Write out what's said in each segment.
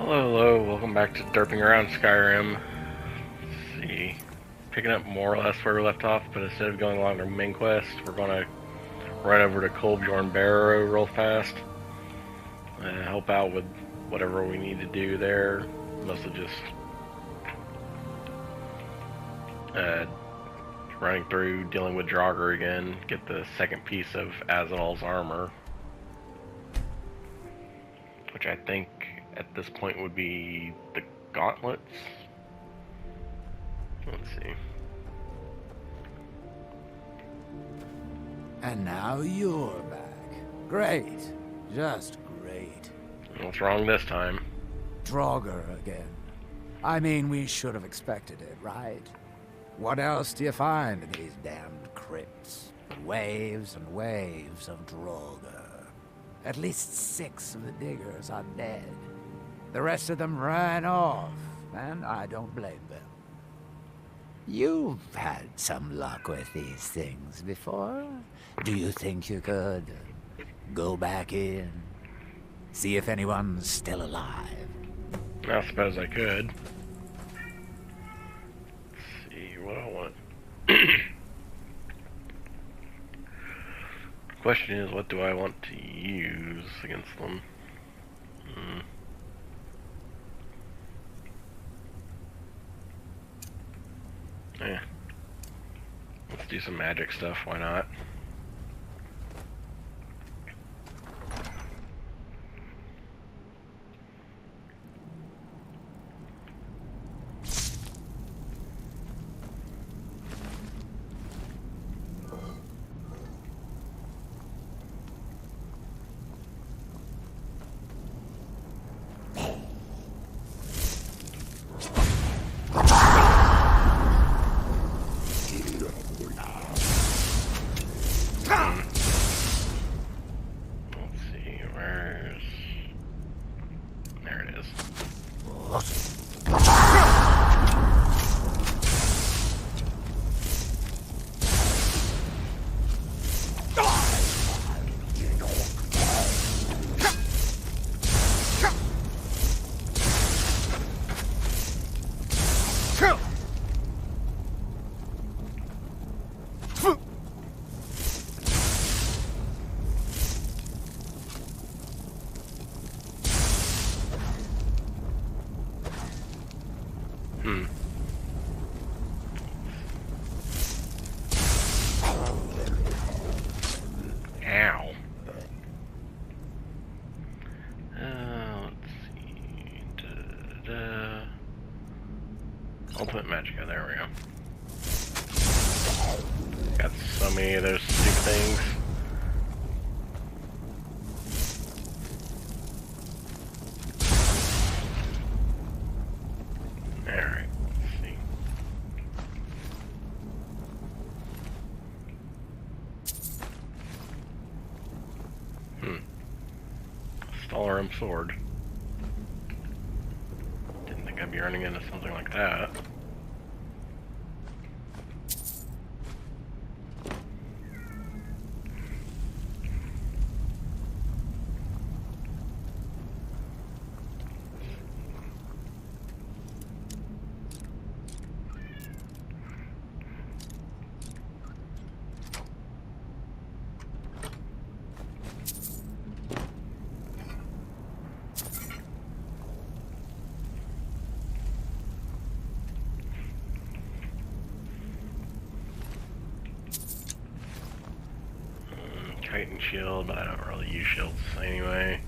Hello, welcome back to Derping around Skyrim. Let's see, picking up more or less where we left off, but instead of going along our main quest, we're gonna run over to Kolbjorn Barrow real fast and help out with whatever we need to do there. Mostly just running through, dealing with Draugr again, get the second piece of Azal's armor, which I think at this point would be the gauntlets. Let's see. And now you're back. Great. Just great. What's wrong this time? Draugr again. I mean, we should have expected it, right? What else do you find in these damned crypts? Waves and waves of Draugr. At least 6 of the diggers are dead. The rest of them ran off, and I don't blame them. You've had some luck with these things before. Do you think you could go back in? See if anyone's still alive? I suppose I could. Let's see what I want. Question is, what do I want to use against them? Yeah. Let's do some magic stuff, why not? Ow. Let's see. Ultimate Magicka, there we go. Got so many of those stupid things. Alright, let's see. Stalarim sword. Didn't think I'd be running into something like that. Titan shield, but I don't really use shields anyway.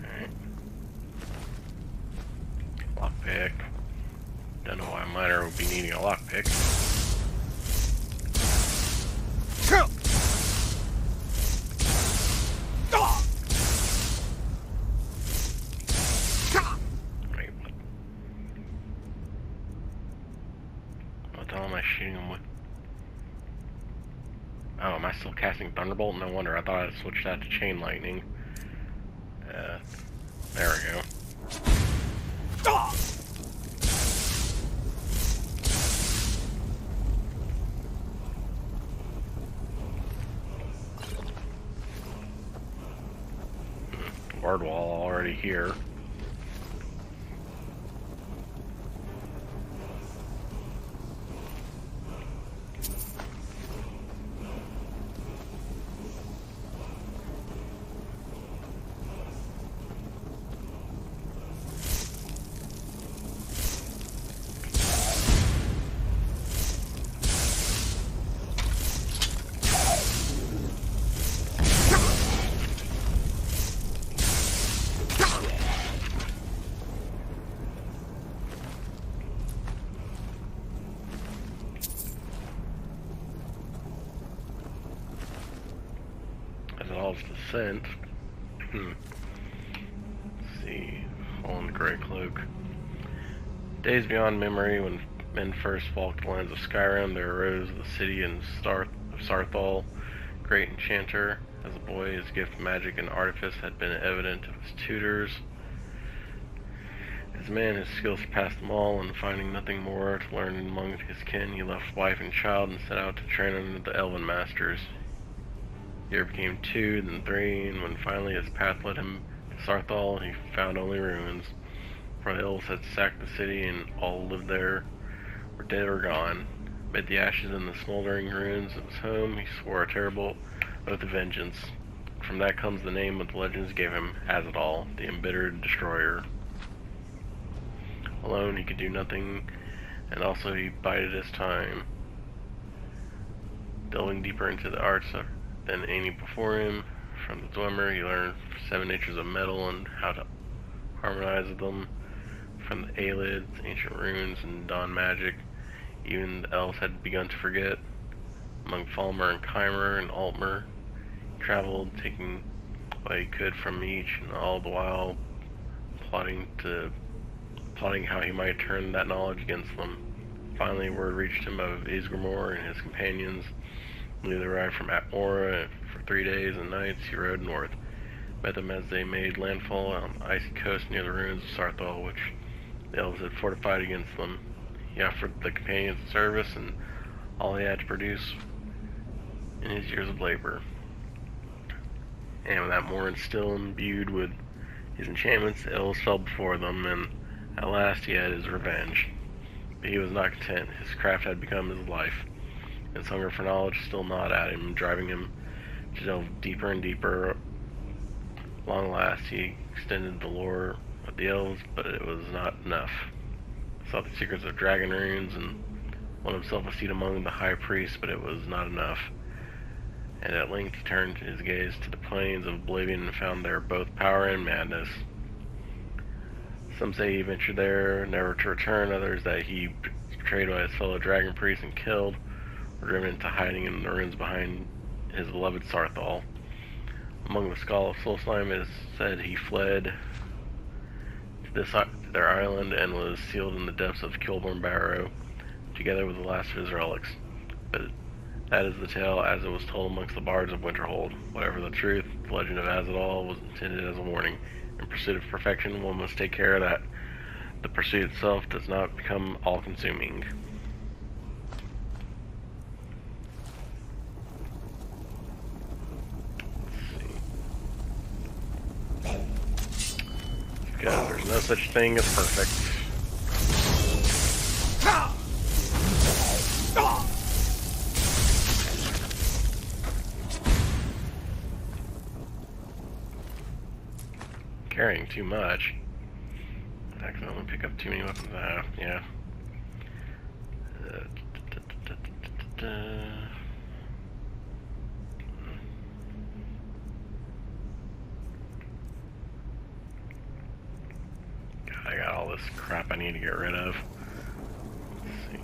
Alright. Lockpick. Don't know why a miner would be needing a lockpick. Shooting him with. Oh, am I still casting Thunderbolt? No wonder. I thought I'd switched that to Chain Lightning. There we go. guard wall already here. Descent. Let's see. Fallen Grey Cloak. Days beyond memory, when men first walked the lands of Skyrim, there arose the city of Sarthal, great enchanter. As a boy, his gift of magic and artifice had been evident to his tutors. As a man, his skill surpassed them all, and finding nothing more to learn among his kin, he left wife and child and set out to train under the elven masters. Year became 2, then 3, and when finally his path led him to Sarthal, he found only ruins. For the elves had sacked the city, and all who lived there were dead or gone. Amid the ashes and the smoldering ruins of his home, he swore a terrible oath of vengeance. From that comes the name of the legends gave him, Azadal, the embittered destroyer. Alone he could do nothing, and also he bided his time. Delving deeper into the arts than any before him, from the Dwemer he learned 7 natures of metal and how to harmonize with them. From the Aelids, ancient runes, and dawn magic, even the elves had begun to forget. Among Falmer and Chimer and Altmer, he traveled, taking what he could from each, and all the while plotting how he might turn that knowledge against them. Finally, word reached him of Isgrimor and his companions. They arrived from Atmora. For 3 days and nights he rode north. Met them as they made landfall on the icy coast near the ruins of Sarthal, which the elves had fortified against them. He offered the companions a service and all he had to produce in his years of labor. And with that morn still imbued with his enchantments, the elves fell before them, and at last he had his revenge. But he was not content. His craft had become his life. His hunger for knowledge still gnawed at him, driving him to delve deeper and deeper. Long last, he extended the lore of the elves, but it was not enough. He sought the secrets of dragon runes and won himself a seat among the high priests, but it was not enough. And at length he turned his gaze to the plains of oblivion and found there both power and madness. Some say he ventured there, never to return. Others that he betrayed by his fellow dragon priests and killed, or driven into hiding in the ruins behind his beloved Sarthal. Among the skull of Solstheim, it is said he fled to their island and was sealed in the depths of Kilborn Barrow, together with the last of his relics. But that is the tale as it was told amongst the bards of Winterhold. Whatever the truth, the legend of Azadal was intended as a warning. In pursuit of perfection, one must take care that the pursuit itself does not become all-consuming. Because there's no such thing as perfect. Carrying too much. I accidentally pick up too many weapons. Yeah. I got all this crap I need to get rid of. Let's see.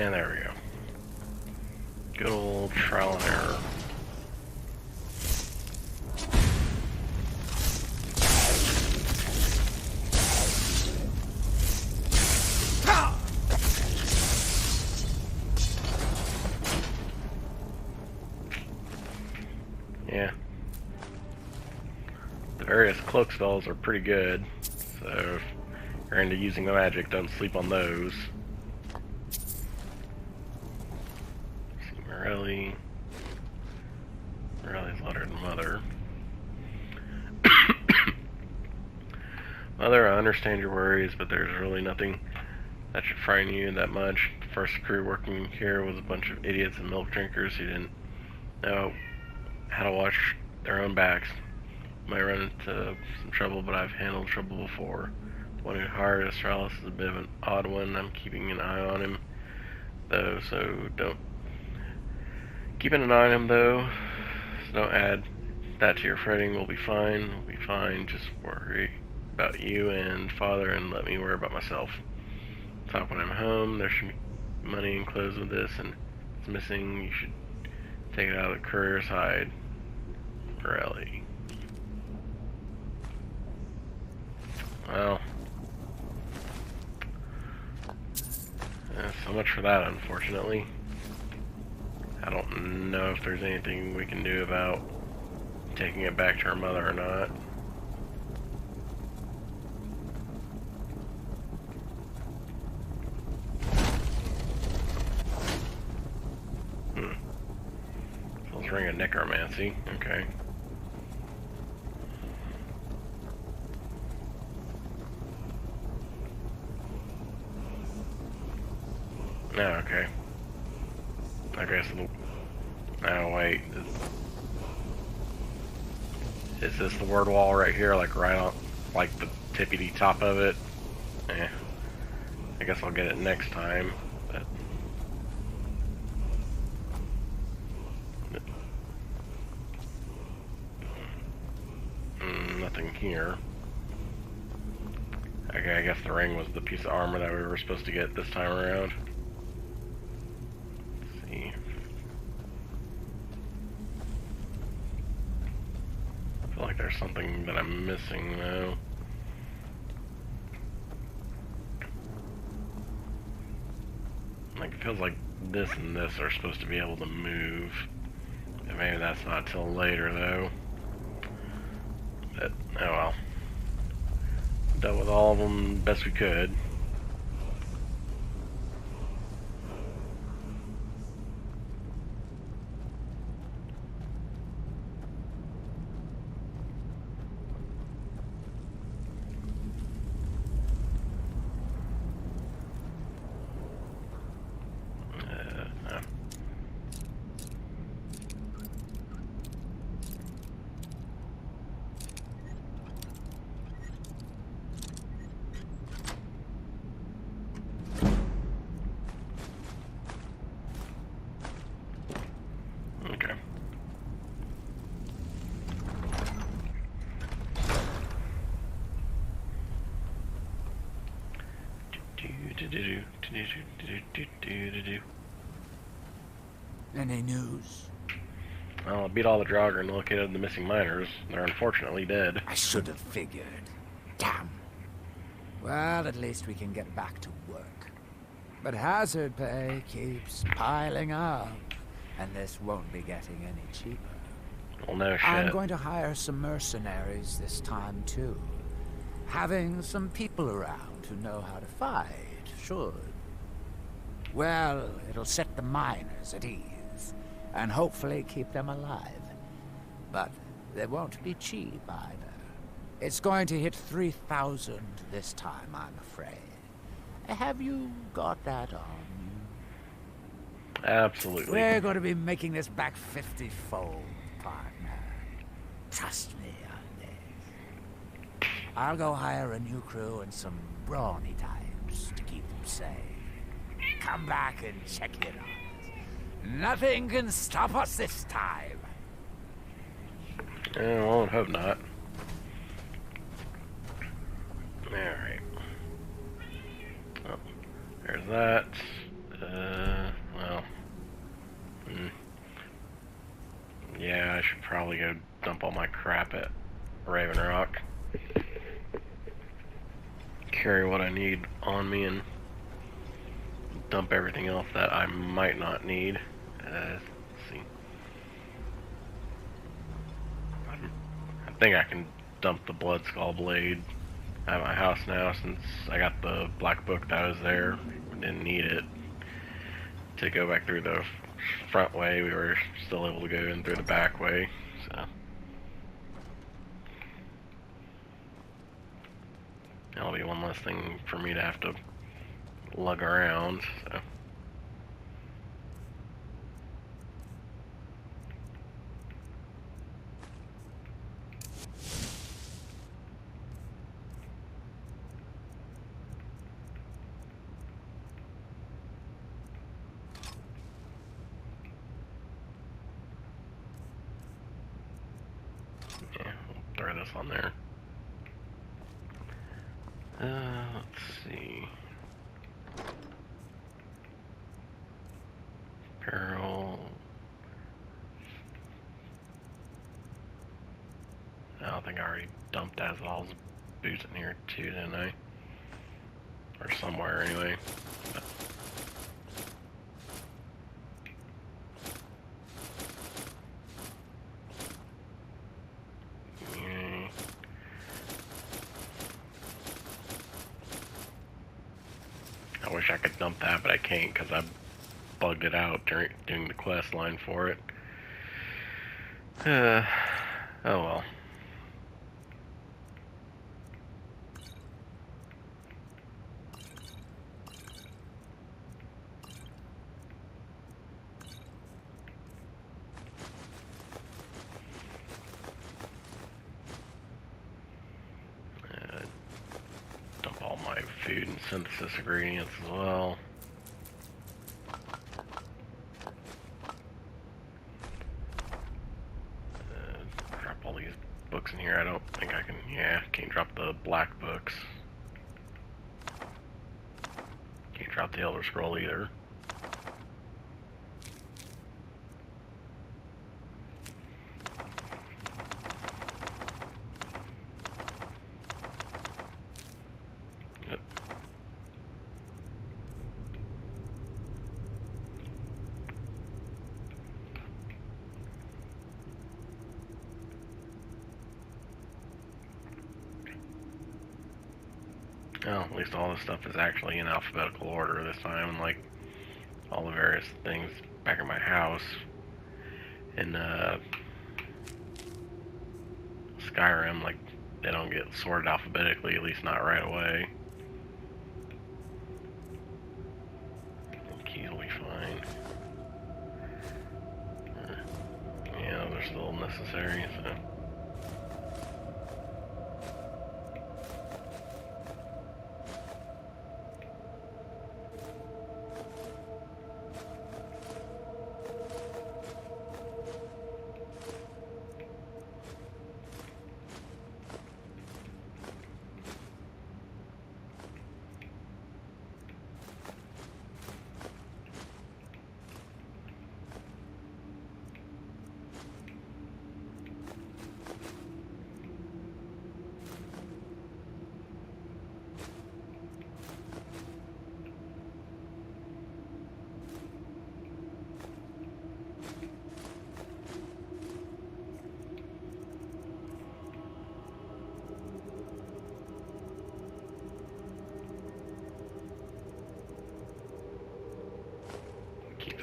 And there we go. Good old trial and error. Yeah. The various cloak spells are pretty good, so if you're into using magic, don't sleep on those. See, Morelli's letter to Mother. Mother, I understand your worries, but there's really nothing that should frighten you that much. The first crew working here was a bunch of idiots and milk drinkers who didn't know how to watch their own backs. Might run into some trouble, but I've handled trouble before. The one who hired Astralis is a bit of an odd one. I'm keeping an eye on him, though, so don't... Keeping an eye on him, though, so don't add that to your fretting. We'll be fine. We'll be fine. Just worry about you and Father, and let me worry about myself. Talk when I'm home. There should be money and clothes with this, and if it's missing, you should take it out of the courier's hide. Morelli. Well, so much for that, unfortunately. I don't know if there's anything we can do about taking it back to her mother or not. Let's ring a necromancy. Okay. No, okay. I guess it'll... Oh, wait. Is this the word wall right here? Like right on... Like the tippity top of it? Eh. I guess I'll get it next time. But... Nothing here. Okay, I guess the ring was the piece of armor that we were supposed to get this time around. Let's see. I feel like there's something that I'm missing though. Like, it feels like this and this are supposed to be able to move. And maybe that's not till later though. But, oh well. Dealt with all of them best we could. Okay. Any news? Well, I beat all the Draugr and located the missing miners. They're unfortunately dead. I should have figured. Damn. Well, at least we can get back to work. But hazard pay keeps piling up, and this won't be getting any cheaper. Well, no shit. I'm going to hire some mercenaries this time, too. Having some people around who know how to fight should. Well, it'll set the miners at ease, and hopefully keep them alive. But they won't be cheap either. It's going to hit 3,000 this time, I'm afraid. Have you got that on you? Absolutely. We're going to be making this back 50-fold, partner. Trust me on this. I'll go hire a new crew and some brawny types to keep them safe. Come back and check it out. Nothing can stop us this time. Well, I hope not. Alright. Oh, there's that. probably go dump all my crap at Raven Rock. Carry what I need on me and dump everything else that I might not need. Let's see. I think I can dump the Blood Skull Blade at my house now since I got the black book that was there. Didn't need it to go back through the front way. We were still able to go in through the back way, so that'll be one less thing for me to have to lug around. So yeah, we'll throw this on there. Let's see. Apparel. I think I already dumped Azal's boots in here too, didn't I? Or somewhere anyway. But yeah. I wish I could dump that, but I can't because I bugged it out doing the quest line for it. Oh well. Dump all my food and synthesis ingredients as well. Drop all these books in here. I don't think I can. Yeah, can't drop the black books. Can't drop the Elder Scroll either. Yep. Oh, at least all this stuff is actually in alphabetical order this time, unlike all the various things back at my house in Skyrim. Like, they don't get sorted alphabetically, at least not right away. Keys will be fine. Yeah, they're still necessary, so.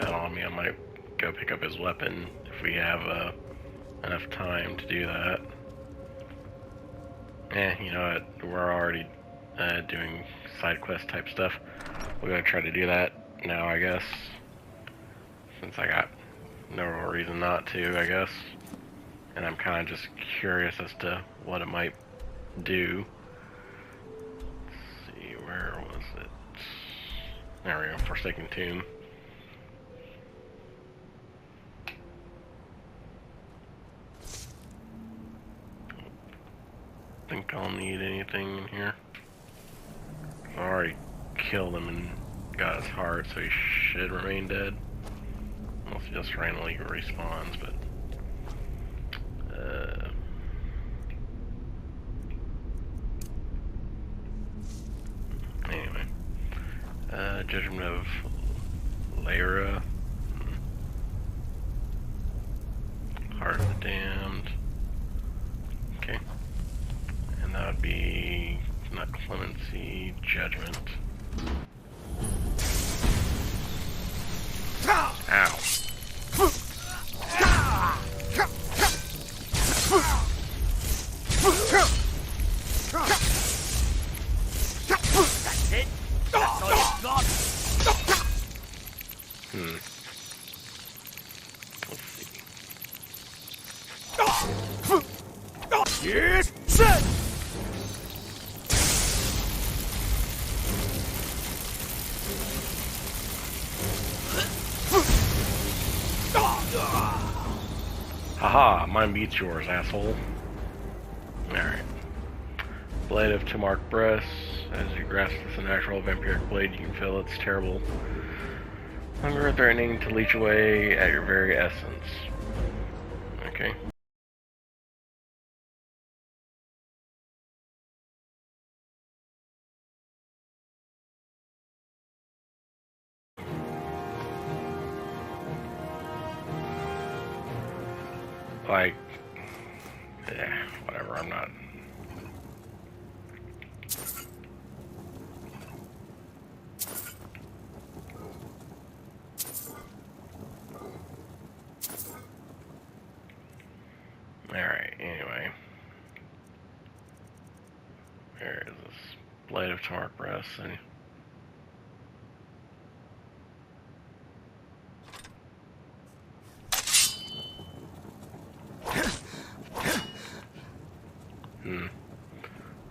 That on me. I might go pick up his weapon if we have enough time to do that. You know what? We're already doing side quest type stuff. We're gonna try to do that now, I guess. Since I got no real reason not to, I guess. And I'm kind of just curious as to what it might do. Let's see, where was it? There we go, Forsaken Tomb. Think I'll need anything in here. I already killed him and got his heart, so he should remain dead. Unless he just randomly respawns, but Anyway. Judgment of Lyra. Heart of the Damned. Okay. And that would be not clemency, judgment. Ow. That's it? That's all you've got? Let's see. Yes, sir! Haha, mine beats yours, asshole. Alright. Blade of Tamark Breast. As you grasp this unnatural vampiric blade, you can feel its terrible hunger threatening to leech away at your very essence. Okay. Like, yeah, whatever, I'm not. Alright, anyway. Where is this? Blade of Tamark Breast.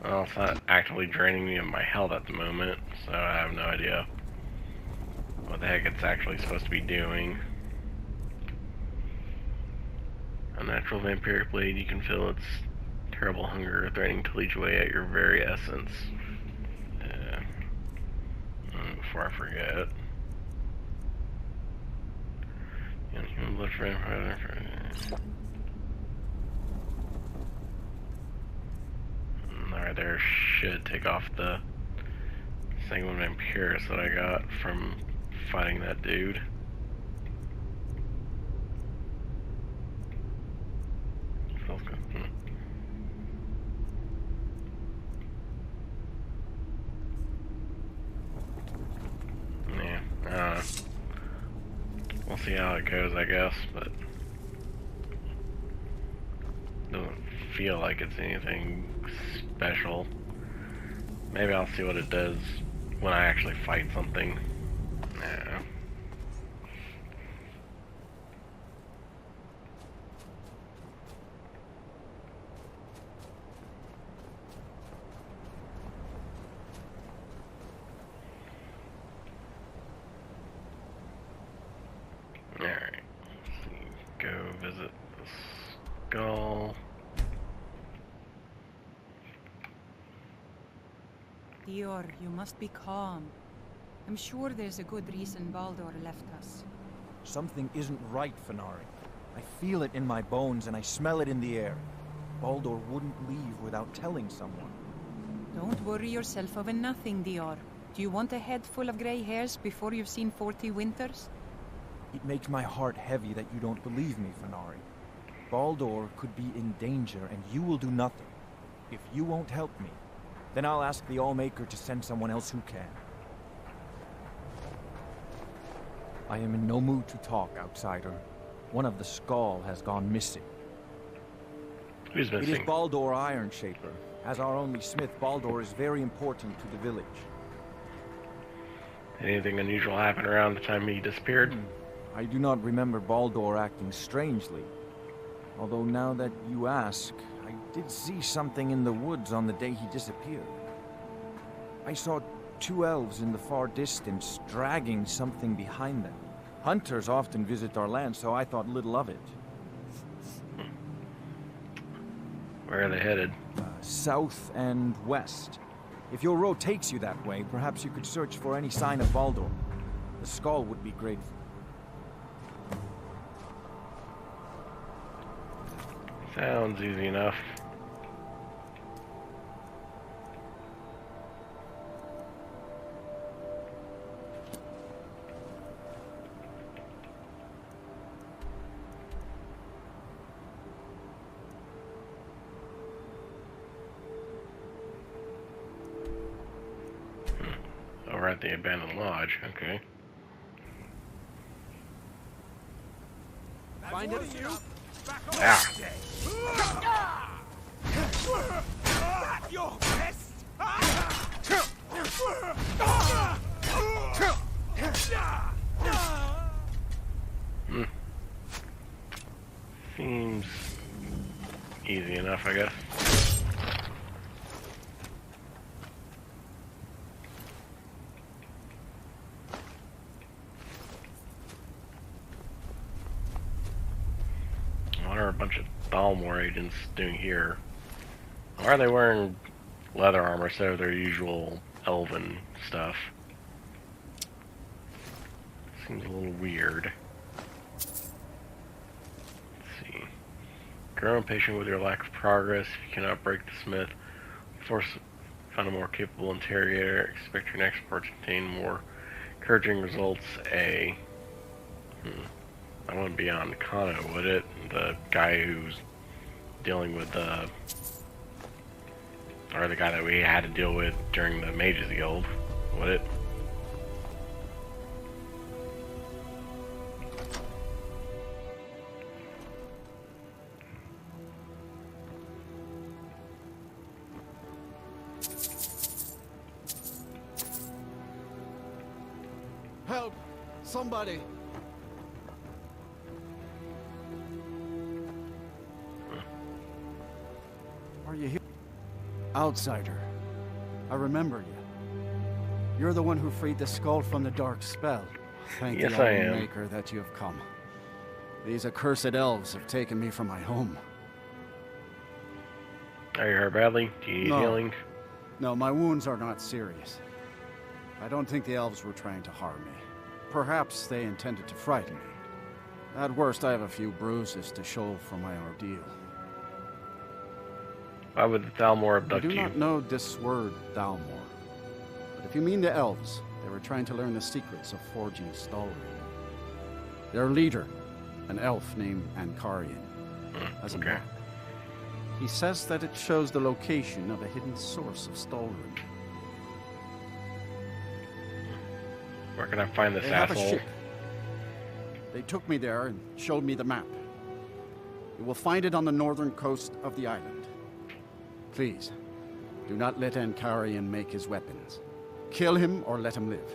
Well, it's not actively draining me of my health at the moment, so I have no idea what the heck it's actually supposed to be doing. Unnatural vampiric blade, you can feel its terrible hunger threatening to leech away at your very essence. Before I forget. Human blood vampire. Alright, there should take off the Sanguine Vampirus that I got from fighting that dude. Feels good. Yeah, we'll see how it goes, I guess, but doesn't feel like it's anything special. Maybe I'll see what it does when I actually fight something. Yeah. Alright. Let's see. Go visit the skull. Dior, you must be calm. I'm sure there's a good reason Baldur left us. Something isn't right, Fenari. I feel it in my bones and I smell it in the air. Baldur wouldn't leave without telling someone. Don't worry yourself over nothing, Dior. Do you want a head full of grey hairs before you've seen 40 winters? It makes my heart heavy that you don't believe me, Fenari. Baldur could be in danger and you will do nothing. If you won't help me, then I'll ask the Allmaker to send someone else who can. I am in no mood to talk, outsider. One of the Skull has gone missing. Who's missing? It is Baldur Ironshaper. As our only smith, Baldur is very important to the village. Anything unusual happened around the time he disappeared? I do not remember Baldur acting strangely. Although now that you ask, I did see something in the woods on the day he disappeared. I saw two elves in the far distance dragging something behind them. Hunters often visit our land, so I thought little of it. Where are they headed? South and west. If your road takes you that way, perhaps you could search for any sign of Baldur. The Skull would be grateful. Sounds easy enough. Over at the abandoned lodge, okay. Find it. Ah! Your best. Seems easy enough, I guess. What are a bunch of Thalmor agents doing here? Why are they wearing leather armor instead of their usual elven stuff? Seems a little weird. Let's see. Grow impatient with your lack of progress. If you cannot break the smith, find a more capable interrogator. Expect your next report to contain more encouraging results. That wouldn't be on Kano, would it? The guy who's dealing with the... Or the guy that we had to deal with during the Mages Guild, would it? Help! Somebody! Are you here? Outsider. I remember you. You're the one who freed the skull from the dark spell. Thank Yes, the I am. Maker that you have come. These accursed elves have taken me from my home. Are you hurt badly? Do you need No. healing? No, my wounds are not serious. I don't think the elves were trying to harm me. Perhaps they intended to frighten me. At worst, I have a few bruises to show for my ordeal. Why would the Thalmor I abduct do you? not know this word, Thalmor. But if you mean the elves, they were trying to learn the secrets of forging Stalrim. Their leader, an elf named Ankarian, has a okay. map. He says that it shows the location of a hidden source of Stalrim. Where can I find this They have a asshole? ship. They took me there and showed me the map. You will find it on the northern coast of the island. Please, do not let Ankarian make his weapons. Kill him or let him live.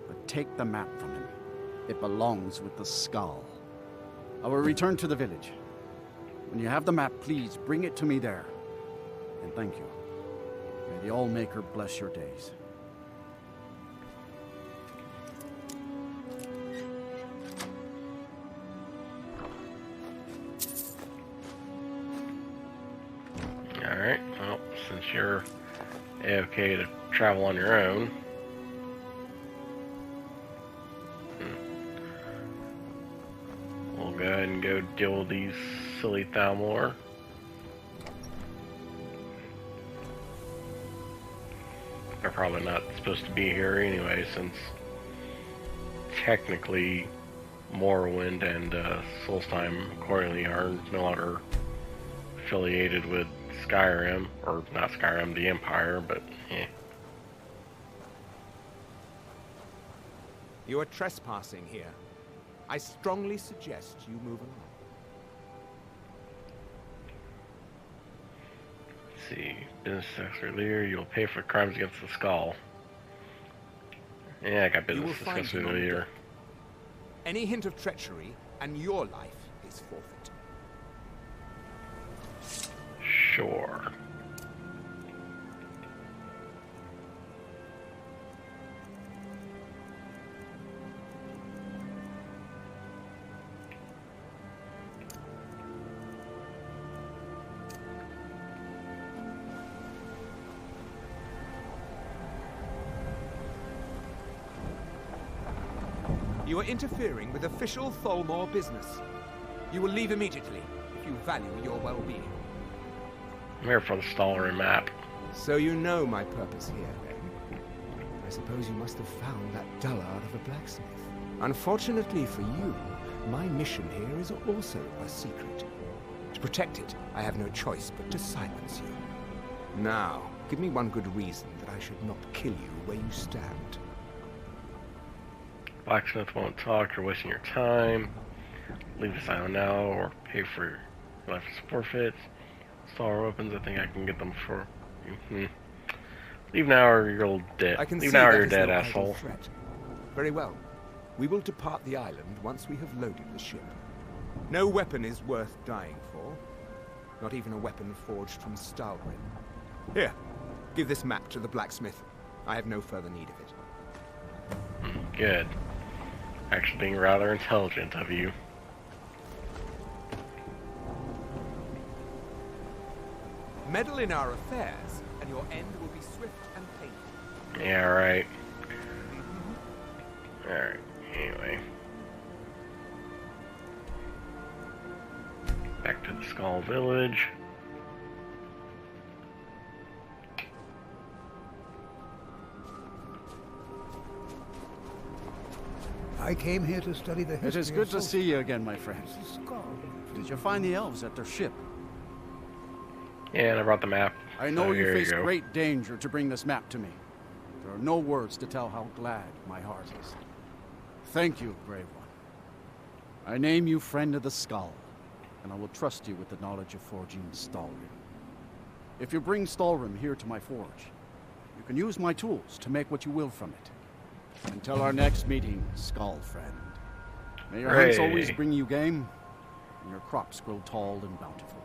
But take the map from him. It belongs with the skull. I will return to the village. When you have the map, please bring it to me there. And thank you. May the All-Maker bless your days. Alright, well, since you're A-okay to travel on your own. We'll go ahead and go deal with these silly Thalmor. They're probably not supposed to be here anyway, since technically Morrowind and Solstheim accordingly are no longer affiliated with Skyrim, or not Skyrim, the Empire, but eh. You are trespassing here. I strongly suggest you move along. Let's see, business secretary leader, you'll pay for crimes against the skull. Yeah, I got You will business find secretary him on the leader. deck. Any hint of treachery, and your life is forfeit. Sure. You are interfering with official Thalmor business. You will leave immediately. If if you value your well-being. I'm here for the Stallery map. So you know my purpose here, then? I suppose you must have found that dullard of a blacksmith. Unfortunately for you, my mission here is also a secret. To protect it, I have no choice but to silence you. Now, give me one good reason that I should not kill you where you stand. Blacksmith won't talk, you're wasting your time. Leave this island now, or pay for your life's forfeits. Star weapons, I think I can get them for you. Leave now or you're dead. I can Leave see now or that you're is dead, no idle asshole. threat. Very well. We will depart the island once we have loaded the ship. No weapon is worth dying for. Not even a weapon forged from Stalrim. Here, give this map to the blacksmith. I have no further need of it. Good. Actually being rather intelligent of you. Meddle in our affairs, and your end will be swift and painful. Yeah, right. Alright, anyway. Back to the Skull Village. I came here to study the history. It is good to see you again, my friend. Did you find the elves at their ship? Yeah, and I brought the map. I know so you here face go. great danger to bring this map to me. There are no words to tell how glad my heart is. Thank you, brave one. I name you Friend of the Skull, and I will trust you with the knowledge of forging Stalrim. If you bring Stalrim here to my forge, you can use my tools to make what you will from it. Until our next meeting, Skull Friend. May your hunts always bring you game, and your crops grow tall and bountiful.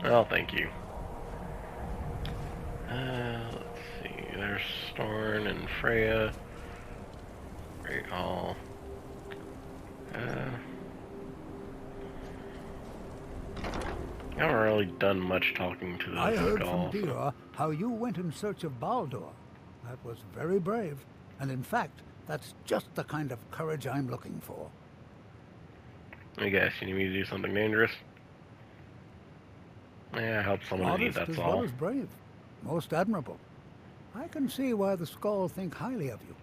Well, thank you. Let's see. There's Storn and Freya. Great Hall. I haven't really done much talking to the I heard Skull. from Dior how you went in search of Baldur. That was very brave. And in fact, that's just the kind of courage I'm looking for. I guess you need me to do something dangerous. Yeah, help someone in need, Modest that's as all. well as brave. Most admirable. I can see why the Skull think highly of you.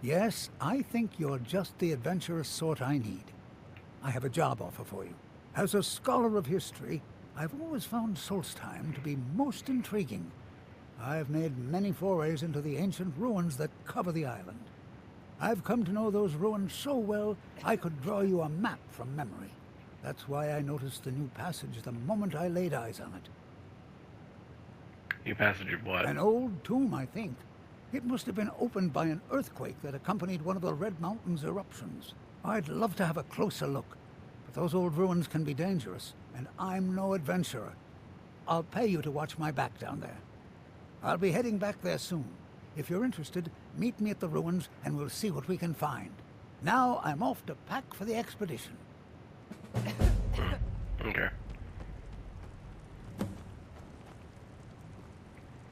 Yes, I think you're just the adventurous sort I need. I have a job offer for you. As a scholar of history, I've always found Solstheim to be most intriguing. I've made many forays into the ancient ruins that cover the island. I've come to know those ruins so well, I could draw you a map from memory. That's why I noticed the new passage the moment I laid eyes on it. New passage of what? An old tomb, I think. It must have been opened by an earthquake that accompanied one of the Red Mountain's eruptions. I'd love to have a closer look, but those old ruins can be dangerous, and I'm no adventurer. I'll pay you to watch my back down there. I'll be heading back there soon. If you're interested, meet me at the ruins and we'll see what we can find. Now I'm off to pack for the expedition. Okay.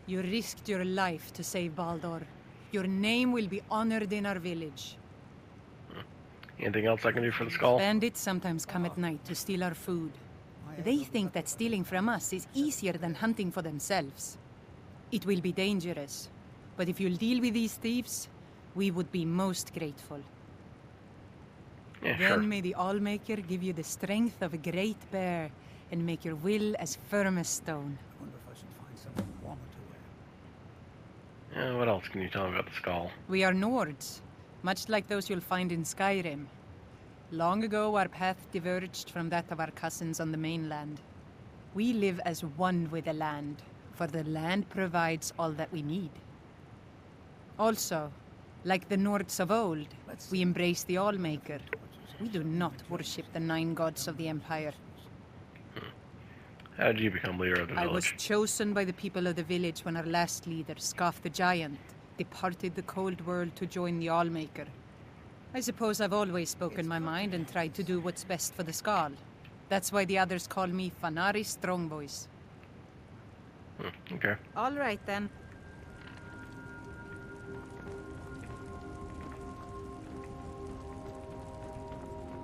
You risked your life to save Baldur. Your name will be honored in our village. Anything else I can do for the Skull? Bandits sometimes come at night to steal our food. They think that stealing from us is easier than hunting for themselves. It will be dangerous, but if you'll deal with these thieves, we would be most grateful. Yeah, Then sure. may the Allmaker give you the strength of a great bear and make your will as firm as stone. I wonder if I should find something warmer to wear. What else can you tell me about the Skull? We are Nords, much like those you'll find in Skyrim. Long ago, our path diverged from that of our cousins on the mainland. We live as one with the land, for the land provides all that we need. Also, like the Nords of old, we embrace the Allmaker. We do not worship the 9 gods of the Empire. How did you become leader of the I was village? chosen by the people of the village when our last leader, Scoff the Giant, departed the cold world to join the Allmaker. I suppose I've always spoken my mind and tried to do what's best for the Skull. That's why the others call me Fanari Strongvoice. Okay. All right, then.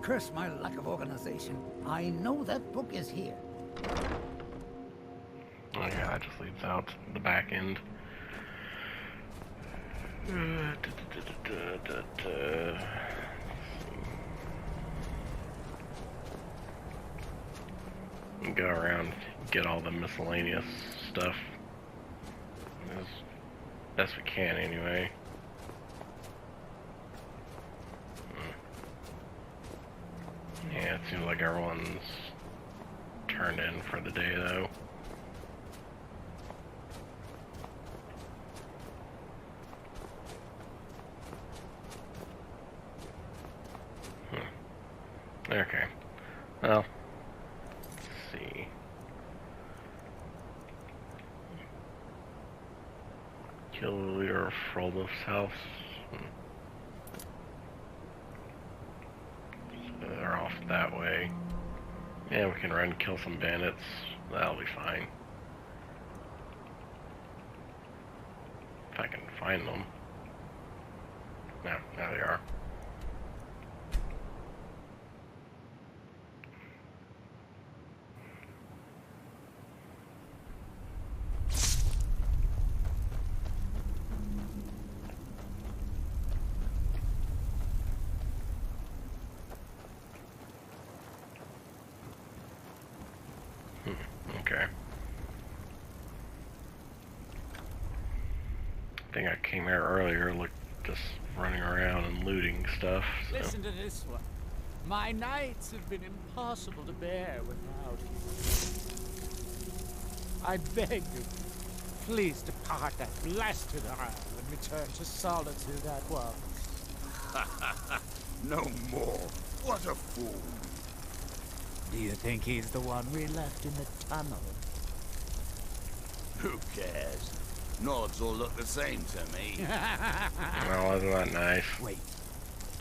Curse my lack of organization. I know that book is here. Oh yeah, that just leads out the back end. Go around, get all the miscellaneous stuff as best we can anyway. Yeah, it seems like everyone's turned in for the day though. Okay. Well, let's see. Kill the leader of Frolof's house. So they're off that way. Yeah, we can run and kill some bandits. That'll be fine. If I can find them. No, now they are. Okay. I think I came here earlier, just running around and looting stuff. So. Listen to this one. My nights have been impossible to bear without you. I beg you, please depart that blasted isle and return to solitude at once. No more. What a fool. Do you think he's the one we left in the tunnel? Who cares? Nods all look the same to me. Well, isn't that nice? Wait.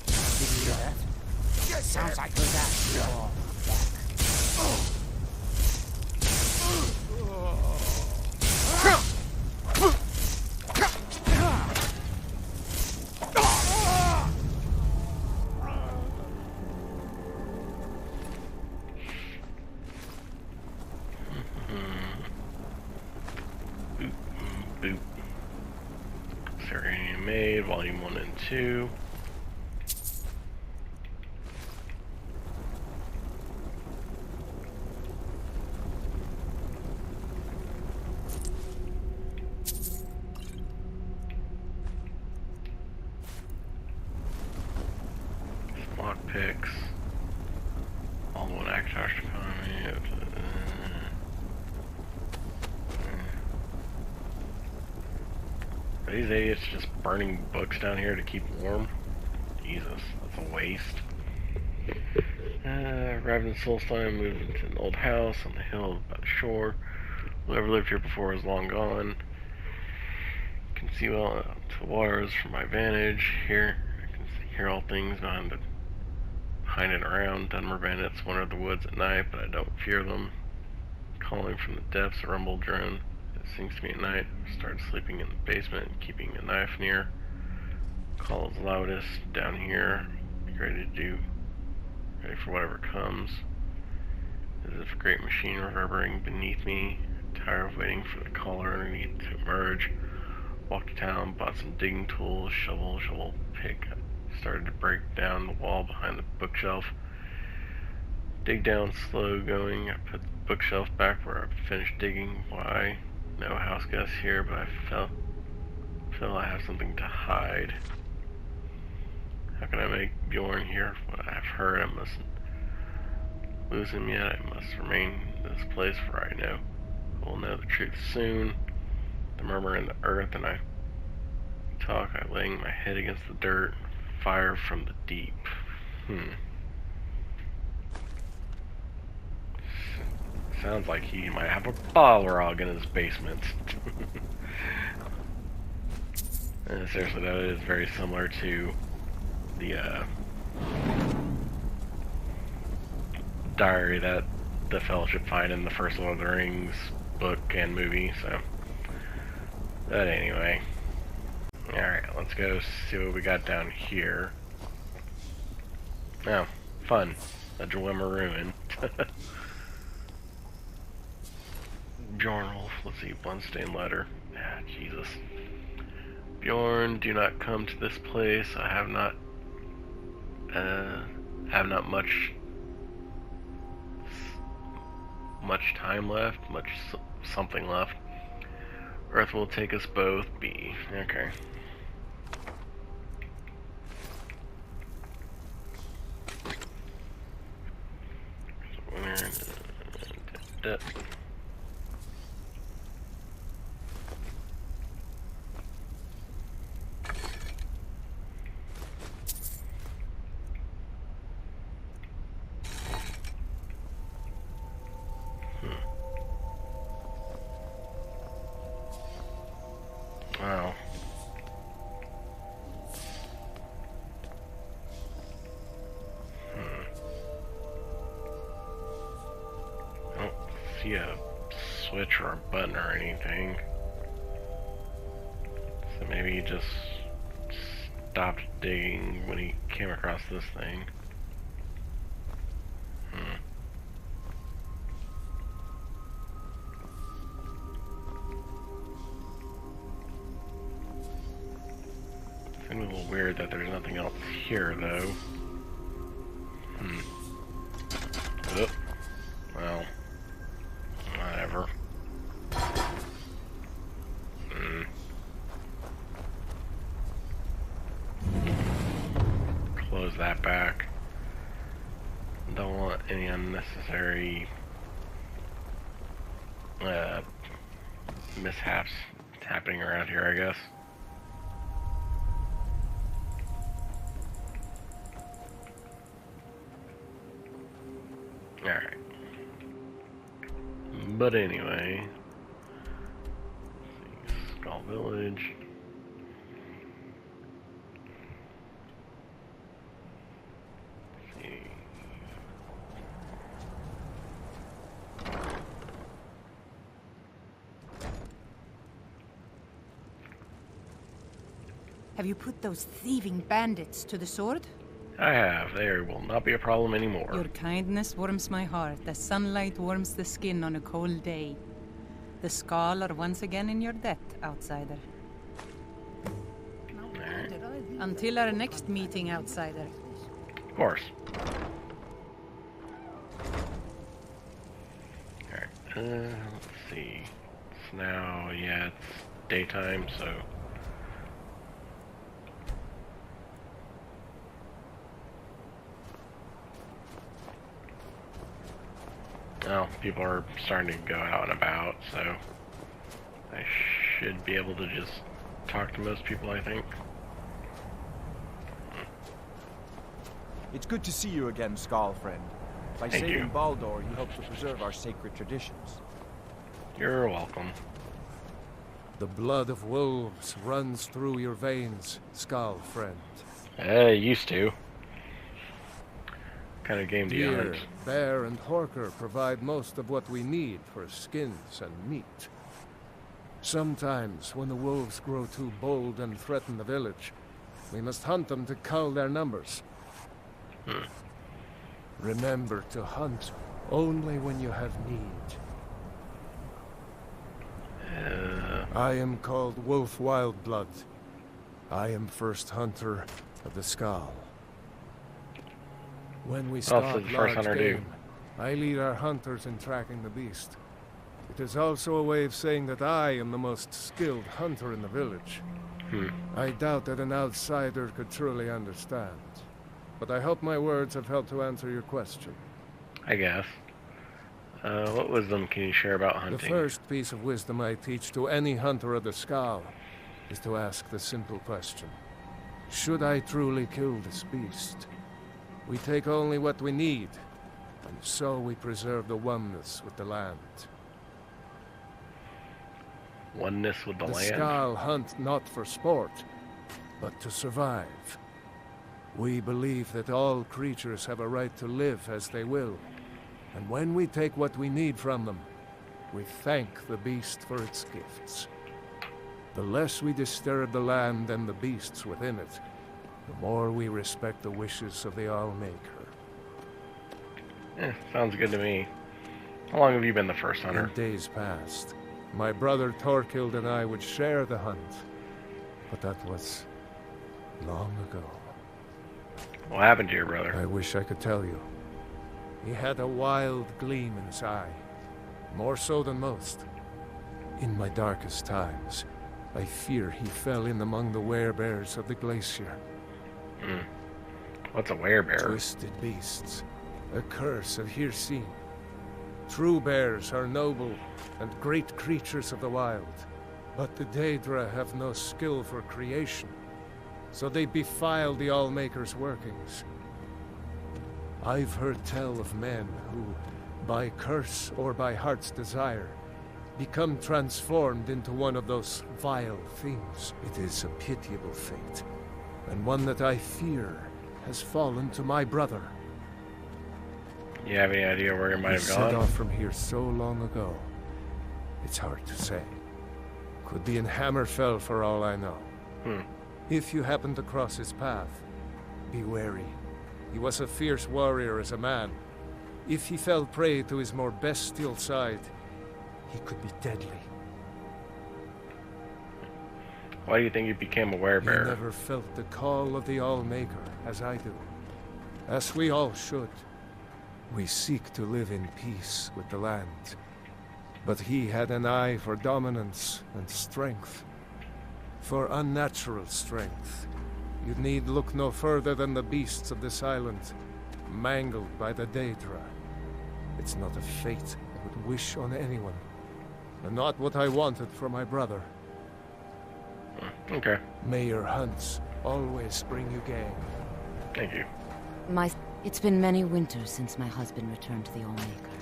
Did you hear that? Yes, Sounds like there's that. Oh, back. Boop. Skyrim made, volume 1 and 2. Lock picks. All one actor economy. Are these idiots just burning books down here to keep warm? Jesus, that's a waste. Arrived in Solstheim, moved into an old house on the hill by the shore. Whoever lived here before is long gone. Can see well to the waters from my vantage. Here, I can hear all things behind and around. Dunmer bandits wander the woods at night, but I don't fear them. Calling from the depths, a rumble drone. It seems to be at night. I started sleeping in the basement, keeping a knife near. Call is loudest down here. Be ready for whatever comes. As if a great machine reverberating beneath me. Tired of waiting for the caller underneath to emerge. Walked to town, bought some digging tools, shovel, pick. Started to break down the wall behind the bookshelf. Dig down, slow going. I put the bookshelf back where I finished digging. Why? No house guests here, but I feel I have something to hide. How can I make Bjorn hear what I've heard? I mustn't lose him yet. I must remain in this place, for I know we'll know the truth soon. The murmur in the earth, and I talk. I laying my head against the dirt. Fire from the deep. Sounds like he might have a Balrog in his basement. Seriously, that is very similar to the diary that the Fellowship find in the first Lord of the Rings book and movie, so. But anyway. Alright, let's go see what we got down here. Oh, fun. A Dwemer ruin. Bjorn Wolf, let's see, bloodstained letter. Ah, Jesus. Bjorn, do not come to this place. I have not much time left, something left. Earth will take us both. B. Okay. Wow. I don't see a switch or a button or anything. So maybe he just stopped digging when he came across this thing. Seems a little weird that there's nothing else here, though. Oh, well, whatever. Close that back. Don't want any unnecessary mishaps happening around here, I guess. Alright. But anyway, let's see, Skull Village. Let's see. Have you put those thieving bandits to the sword? I have. There will not be a problem anymore. Your kindness warms my heart as sunlight warms the skin on a cold day. The Skull are once again in your debt, outsider. Alright. Until our next meeting, outsider. Of course. Alright, let's see. It's now, yeah, it's daytime, so... Well, people are starting to go out and about, so I should be able to just talk to most people, I think. It's good to see you again, Skull friend. By Thank saving you. Baldur, you help to preserve our sacred traditions. You're welcome. The blood of wolves runs through your veins, Skull friend. Used to. Kind of game do you Deer, hunt? bear, and horker provide most of what we need for skins and meat. Sometimes, when the wolves grow too bold and threaten the village, we must hunt them to cull their numbers. Remember to hunt only when you have need. I am called Wolf Wildblood. I am first hunter of the Skull. When we so stalk the first large hunter do. game, I lead our hunters in tracking the beast. It is also a way of saying that I am the most skilled hunter in the village. I doubt that an outsider could truly understand, but I hope my words have helped to answer your question. I guess. What wisdom can you share about hunting? The first piece of wisdom I teach to any hunter of the Skull is to ask the simple question: should I truly kill this beast? We take only what we need, and so we preserve the oneness with the land. Oneness with the The land? Skull hunt not for sport, but to survive. We believe that all creatures have a right to live as they will, and when we take what we need from them, we thank the beast for its gifts. The less we disturb the land and the beasts within it, the more we respect the wishes of the All-Maker. Sounds good to me. How long have you been the first hunter? In days past, my brother Torkild and I would share the hunt. But that was long ago. What happened to your brother? I wish I could tell you. He had a wild gleam in his eye. More so than most. In my darkest times, I fear he fell in among the werebears of the glacier. What's a werebear? Twisted beasts. A curse of here seen. True bears are noble and great creatures of the wild. But the Daedra have no skill for creation. So they defile the Allmaker's workings. I've heard tell of men who, by curse or by heart's desire, become transformed into one of those vile things. It is a pitiable fate, and one that I fear has fallen to my brother. You have any idea where he might have He gone? set off from here so long ago. It's hard to say. Could be in Hammerfell for all I know. If you happen to cross his path, be wary. He was a fierce warrior as a man. If he fell prey to his more bestial side, he could be deadly. Why do you think he became a He werebear? never felt the call of the Allmaker, as I do. As we all should. We seek to live in peace with the land. But he had an eye for dominance and strength. For unnatural strength, you need look no further than the beasts of this island, mangled by the Daedra. It's not a fate I would wish on anyone, and not what I wanted for my brother. Okay. May your hunts always bring you game. Thank you. It's been many winters since my husband returned to the Allmaker,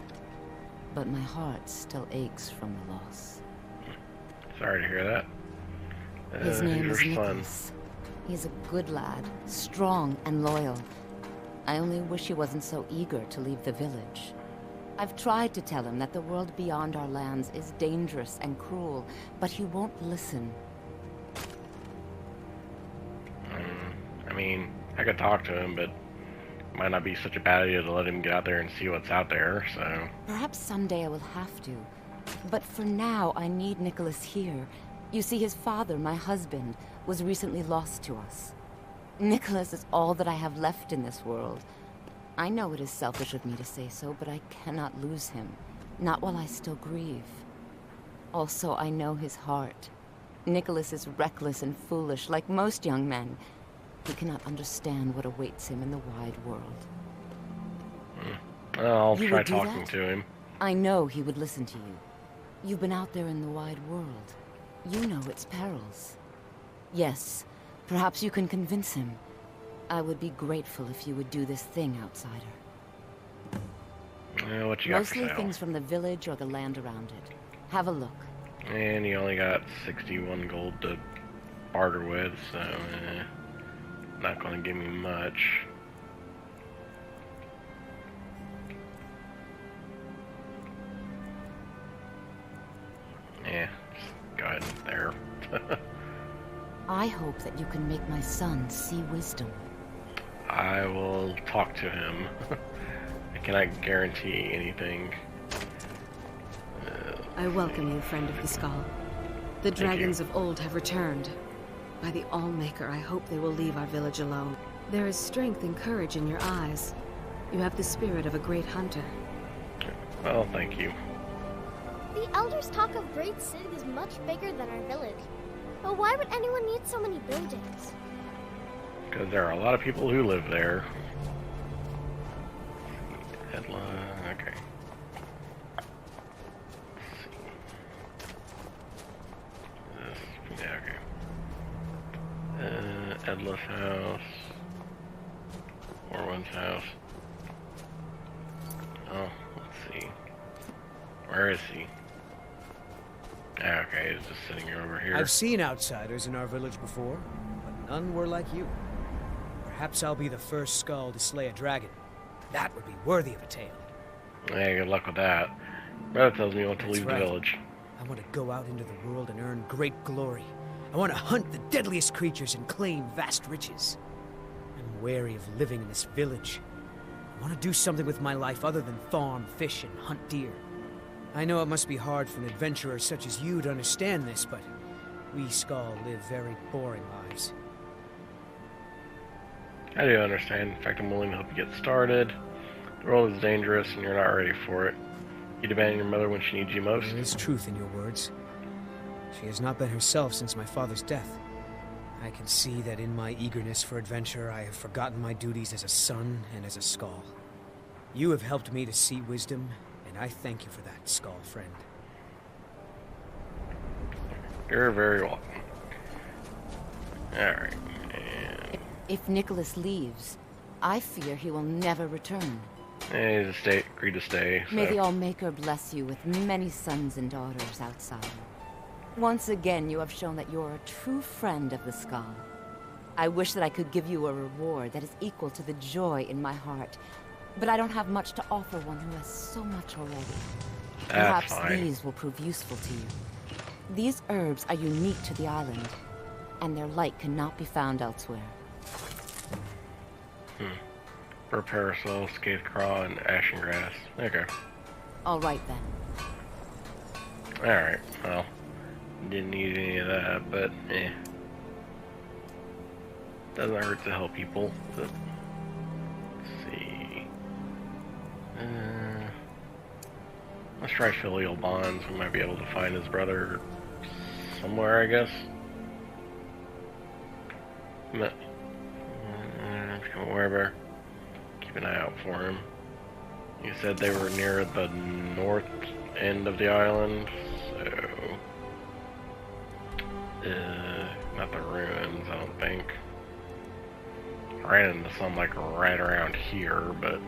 but my heart still aches from the loss. Sorry to hear that. His name who's is your son? Nicholas. He's a good lad, strong and loyal. I only wish he wasn't so eager to leave the village. I've tried to tell him that the world beyond our lands is dangerous and cruel, but he won't listen. I mean, I could talk to him, but it might not be such a bad idea to let him get out there and see what's out there, so... Perhaps someday I will have to. But for now, I need Nicholas here. You see, his father, my husband, was recently lost to us. Nicholas is all that I have left in this world. I know it is selfish of me to say so, but I cannot lose him. Not while I still grieve. Also, I know his heart. Nicholas is reckless and foolish, like most young men. He cannot understand what awaits him in the wide world. Well, I'll You try would do talking that? to him. I know he would listen to you. You've been out there in the wide world. You know its perils. Yes, perhaps you can convince him. I would be grateful if you would do this thing, outsider. What you got Mostly for sale? things from the village or the land around it. Have a look. And you only got 61 gold to barter with, so not gonna give me much. Yeah, just go ahead there. I hope that you can make my son see wisdom. I will talk to him. I cannot guarantee anything. I welcome you, friend of the skull. The dragons of old have returned. By the Allmaker, I hope they will leave our village alone. There is strength and courage in your eyes. You have the spirit of a great hunter. Well, thank you. The elders talk of great cities much bigger than our village. But why would anyone need so many buildings? Because there are a lot of people who live there. Headline, okay. Let's see. Yeah, okay. Edla's house. Orwin's house. Oh, let's see. Where is he? Okay, he's just sitting over here. I've seen outsiders in our village before, but none were like you. Perhaps I'll be the first skull to slay a dragon. That would be worthy of a tale. Hey, good luck with that. Brother tells me what to That's leave right. the village. I want to go out into the world and earn great glory. I want to hunt the deadliest creatures and claim vast riches. I'm wary of living in this village. I want to do something with my life other than farm, fish, and hunt deer. I know it must be hard for an adventurer such as you to understand this, but we Skull live very boring lives. I do understand. In fact, I'm willing to help you get started. The world is dangerous and you're not ready for it. You abandon your mother when she needs you most. There is truth in your words. She has not been herself since my father's death. I can see that in my eagerness for adventure, I have forgotten my duties as a son and as a Skull. You have helped me to see wisdom, and I thank you for that, Skull friend. You're very welcome. Alright. And... If Nicholas leaves, I fear he will never return. he's agreed to stay. So. May the Allmaker bless you with many sons and daughters outside. Once again, you have shown that you're a true friend of the Skull. I wish that I could give you a reward that is equal to the joy in my heart, but I don't have much to offer one who has so much already. That's Perhaps fine. these will prove useful to you. These herbs are unique to the island, and their like cannot be found elsewhere. For parasol, scathed craw, and ashen grass. Okay. All right then. Alright, well. Didn't need any of that, but eh. Doesn't hurt to help people. But, let's see. Let's try filial bonds. We might be able to find his brother somewhere, I guess. But, wherever. Keep an eye out for him. You said they were near the north end of the island, so... not the ruins, I don't think. I ran into some like right around here, but...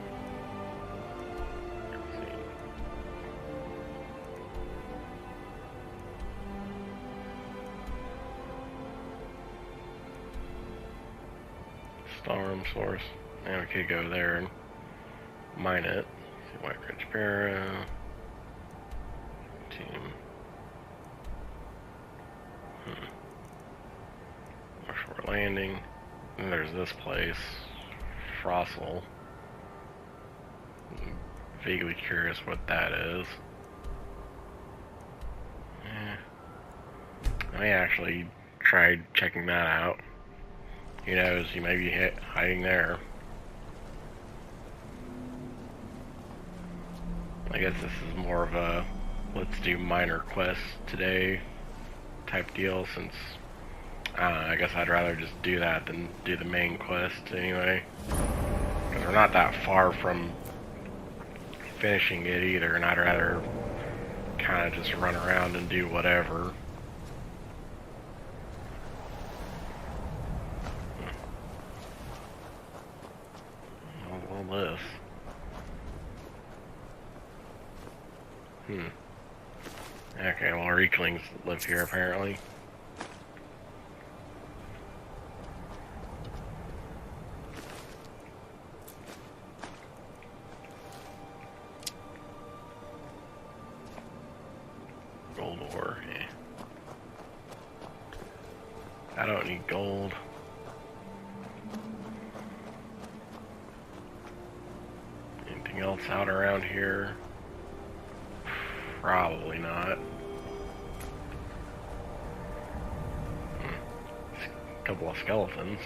Let's see. Storm source. And we could go there and mine it. See, White Ridge Barrow. Team. Shore Landing. And there's this place. Fossil. Vaguely curious what that is. I may actually try checking that out. Who knows, he may be hiding there. I guess this is more of a let's do minor quests today type deal, since I guess I'd rather just do that than do the main quest anyway. Because we're not that far from finishing it either, and I'd rather kind of just run around and do whatever. All this. Okay, well, Rieklings live here apparently. Gold ore, yeah. I don't need gold. Anything else out around here? Probably not. A couple of skeletons.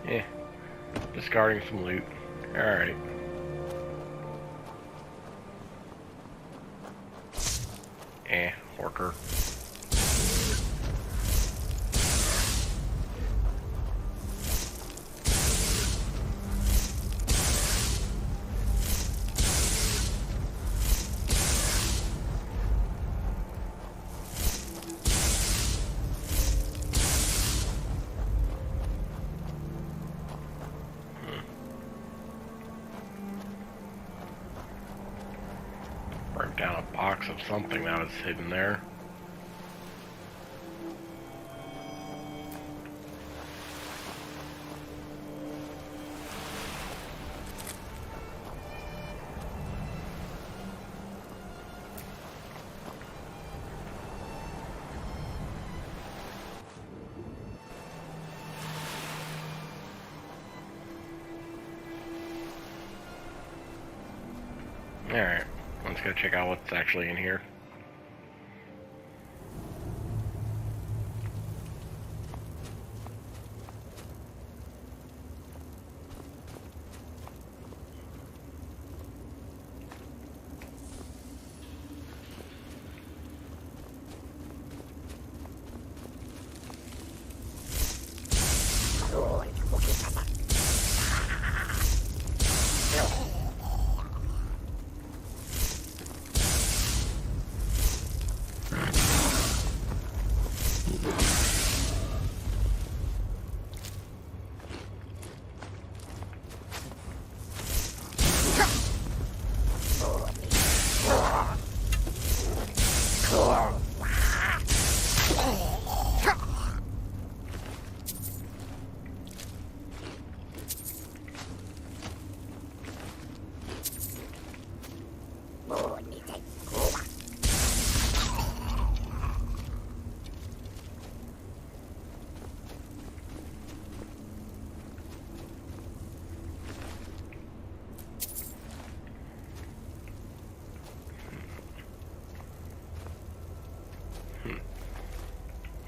Yeah, discarding some loot. Alright. Horker. Broke down a box of something that was hidden there. Alright, let's go check out what's actually in here.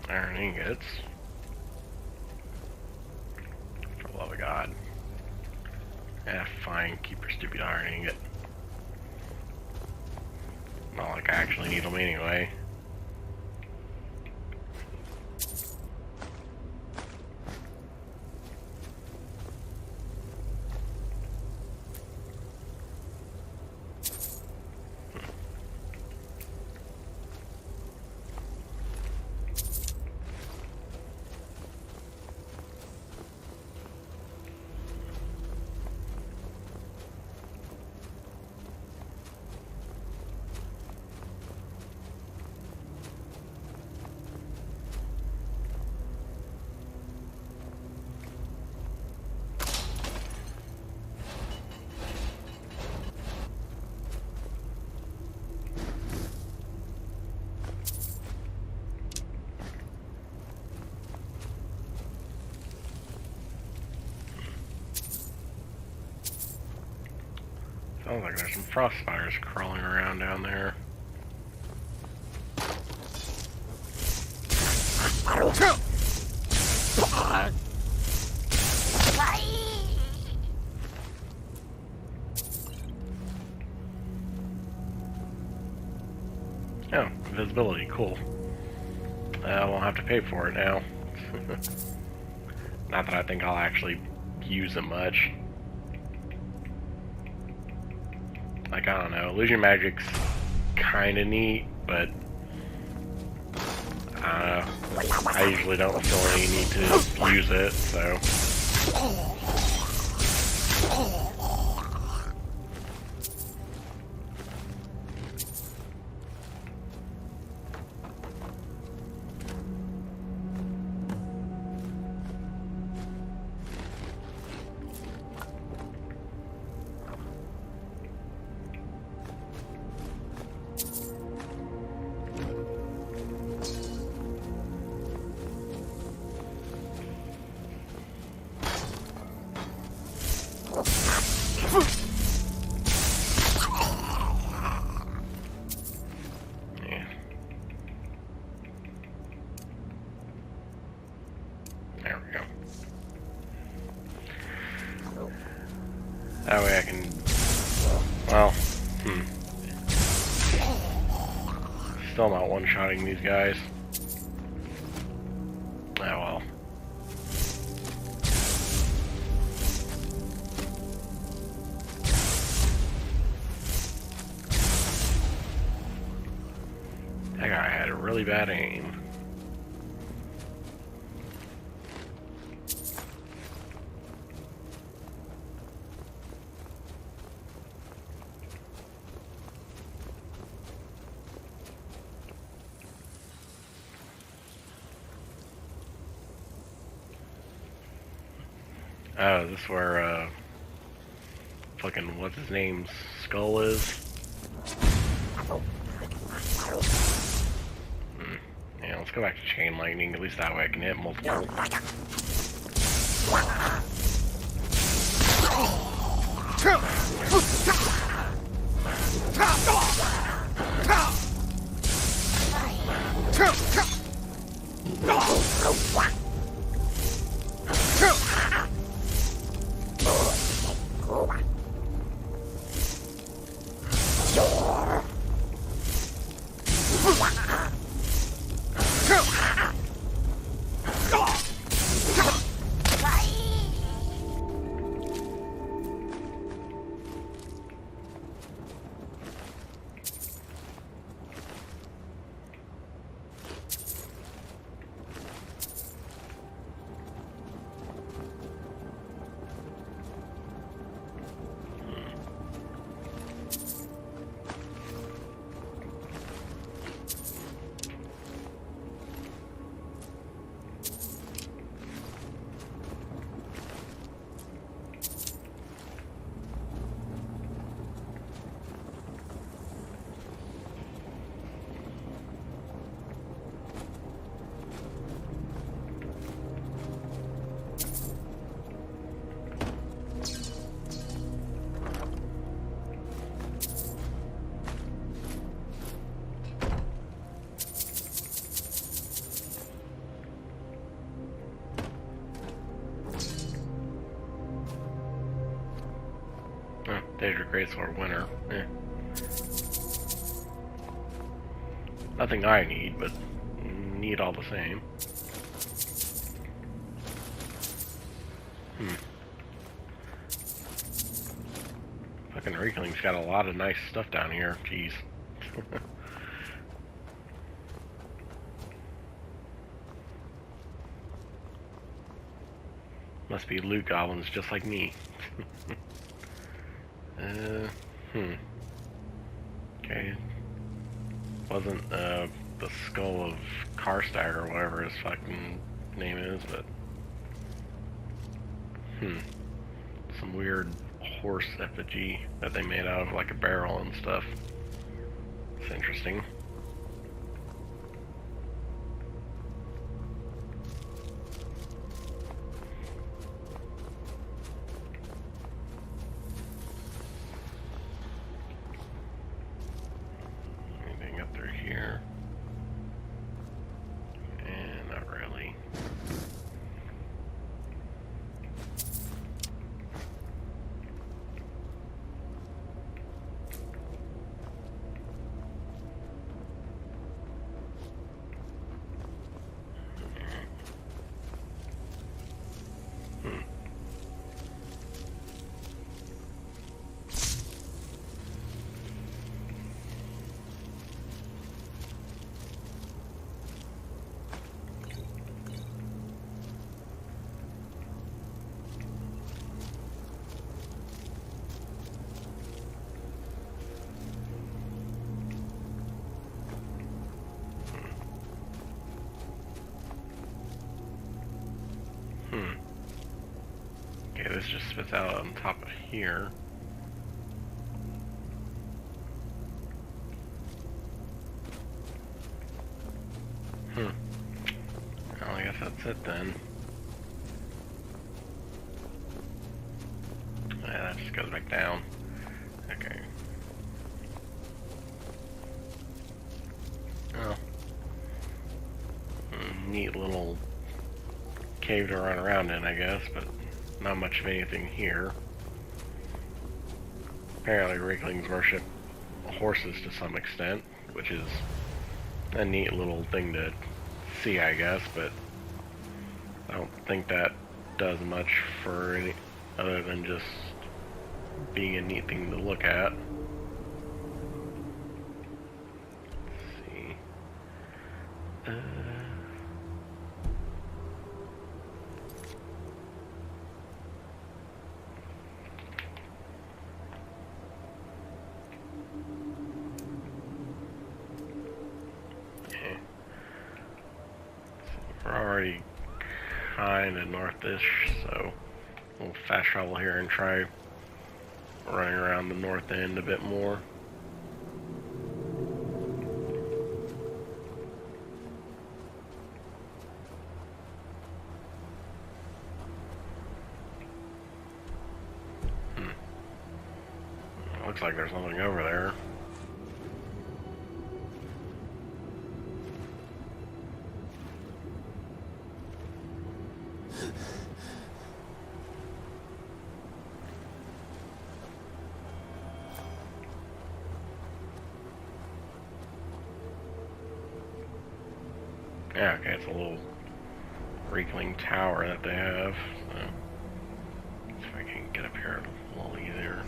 Iron ingots. For the love of God. Yeah, fine. Keep your stupid iron ingot. Not like I actually need them anyway. Sounds like there's some frost spiders crawling around down there. Oh, invisibility, cool. I won't have to pay for it now. Not that I think I'll actually use it much. Like, I don't know, illusion magic's kinda neat, but I don't know. I usually don't feel any need to use it, so. That way I can, well, still not one-shotting these guys. Oh well. That guy had a really bad aim. Oh, is this where, fucking, what's his name's skull is? Yeah, let's go back to chain lightning, at least that way I can hit multiple. Stage of Greatsword winner. Eh. Nothing I need, but need all the same. Fucking Riekling's got a lot of nice stuff down here. Jeez. Must be loot goblins just like me. Okay. Wasn't the skull of Karstaag or whatever his fucking name is, but some weird horse effigy that they made out of like a barrel and stuff. It's interesting. Anything up through here? And not really. Okay, this just spits out on top of here. Well, I guess that's it then. Yeah, that just goes back down. Okay. Oh. Neat little cave to run around in, I guess, but not much of anything here. Apparently Rieklings worship horses to some extent, which is a neat little thing to see, I guess, but I don't think that does much for any other than just being a neat thing to look at. Let's see. We're already kind of north-ish, so we'll fast travel here and try running around the north end a bit more. Looks like there's nothing over there. Yeah, okay, it's a little Riekling tower that they have. So, see if I can get up here a little easier.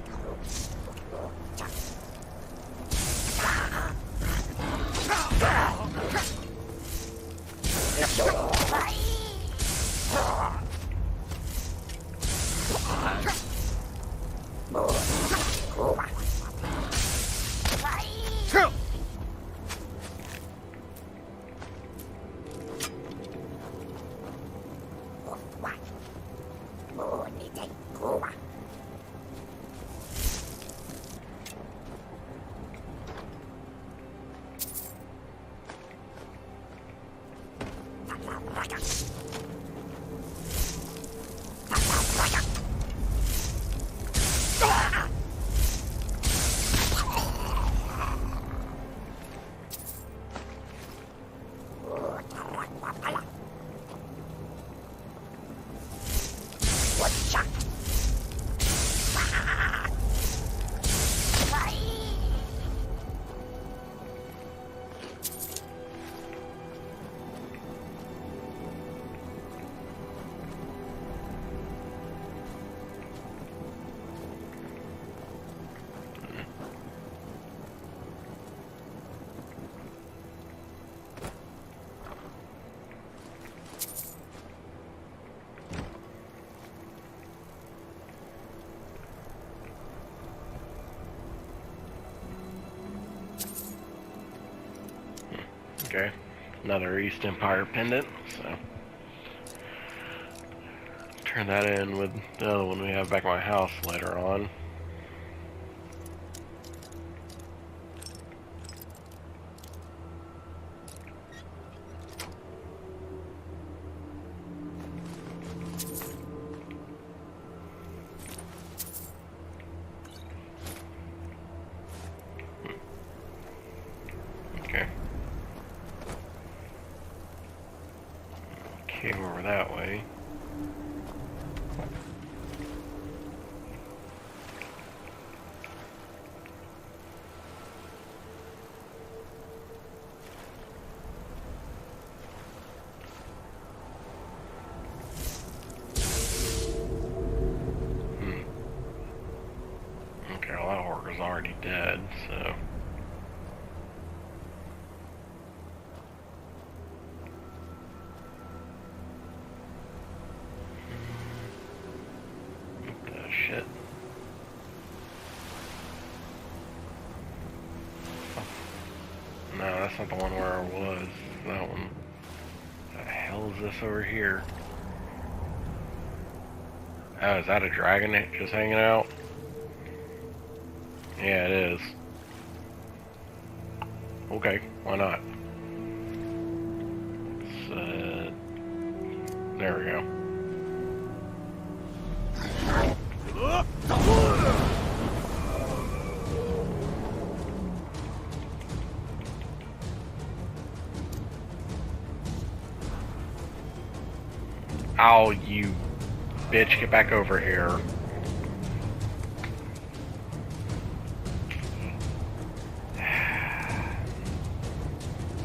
Okay. Another East Empire pendant, so turn that in with the other one we have back at my house later on. Okay. Came over that way. Okay, well that orc is already dead, so... Shit. No, that's not the one where I was. That one. What the hell is this over here? Oh, is that a dragon just hanging out? Yeah, it is. Okay, why not? There we go. Oh, you bitch, get back over here.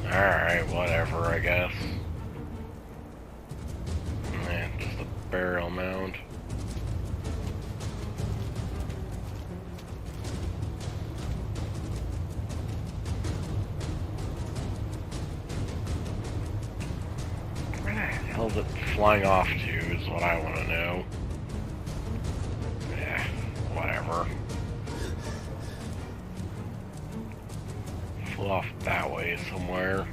Alright, whatever, I guess. Man, just a burial mound. Where the hell is it flying off to, is what I want to know. Yeah, whatever. Flew off that way somewhere.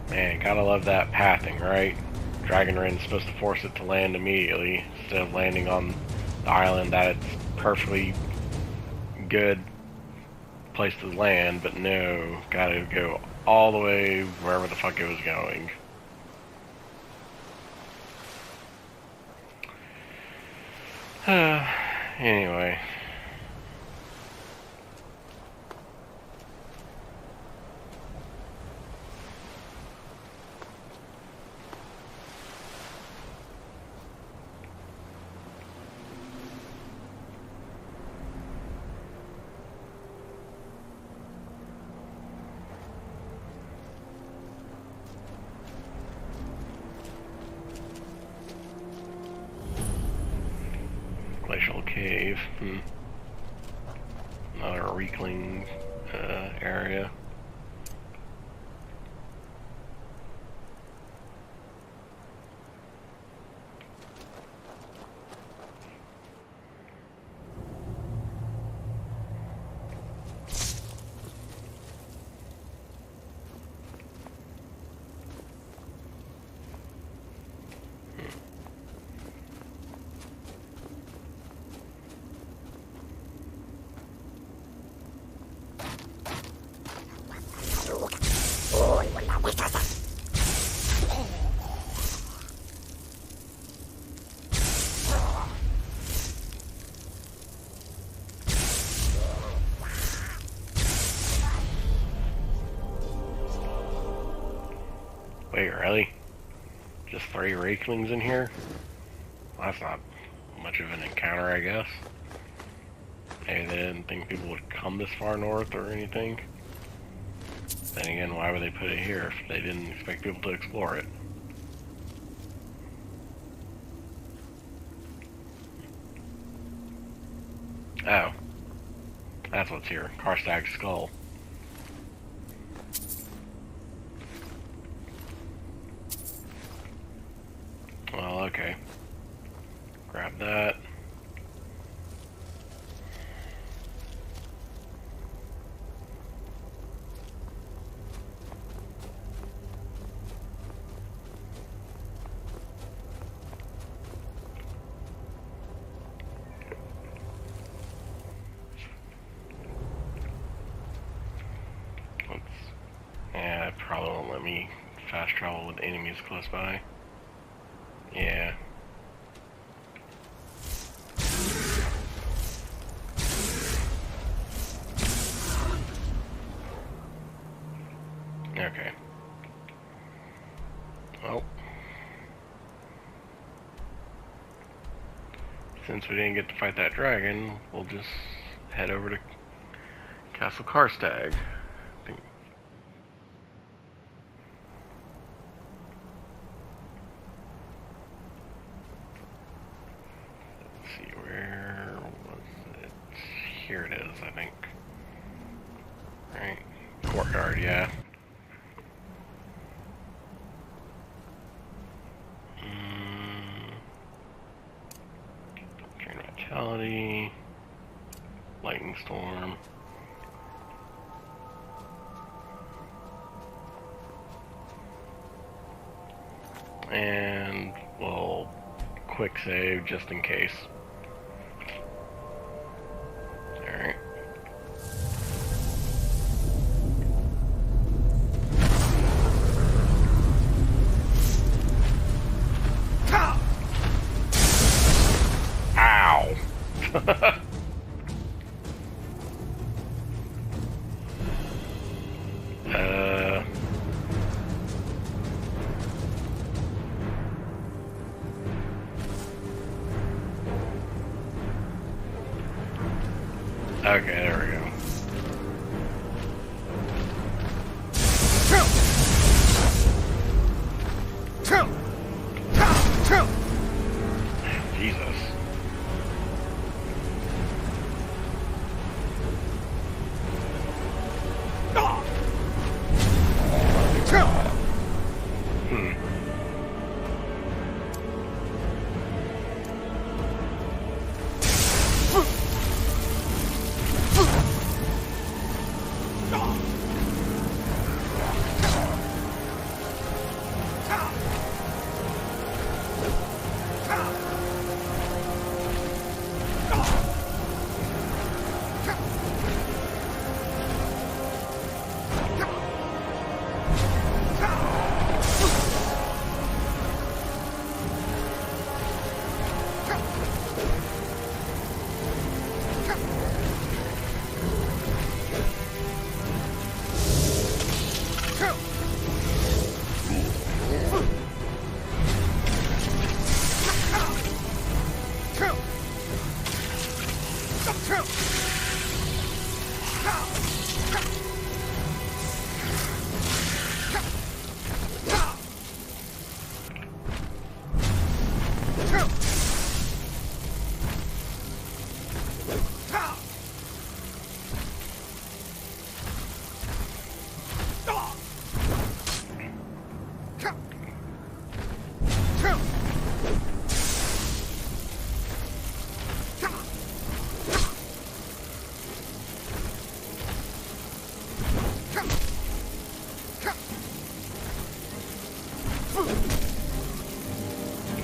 Man, gotta love that pathing, right? Dragon Rain's supposed to force it to land immediately instead of landing on the island that it's perfectly good place to land, but no, gotta go all the way wherever the fuck it was going. Anyway. Glacial cave. Another Riekling area. Wait, really? Just 3 Rieklings in here? Well, that's not much of an encounter, I guess. Maybe they didn't think people would come this far north or anything. Then again, why would they put it here if they didn't expect people to explore it? Oh. That's what's here. Karstaag's skull. Well, okay. Grab that. me fast travel with enemies close by. Yeah. Okay. Well, since we didn't get to fight that dragon, we'll just head over to Castle Karstaag. Let's see, where was it? Here it is, I think. Right. Courtyard, yeah. Drain Vitality. Lightning Storm. And we'll quick save just in case. Alright. Ow! Okay, there we go. Jesus.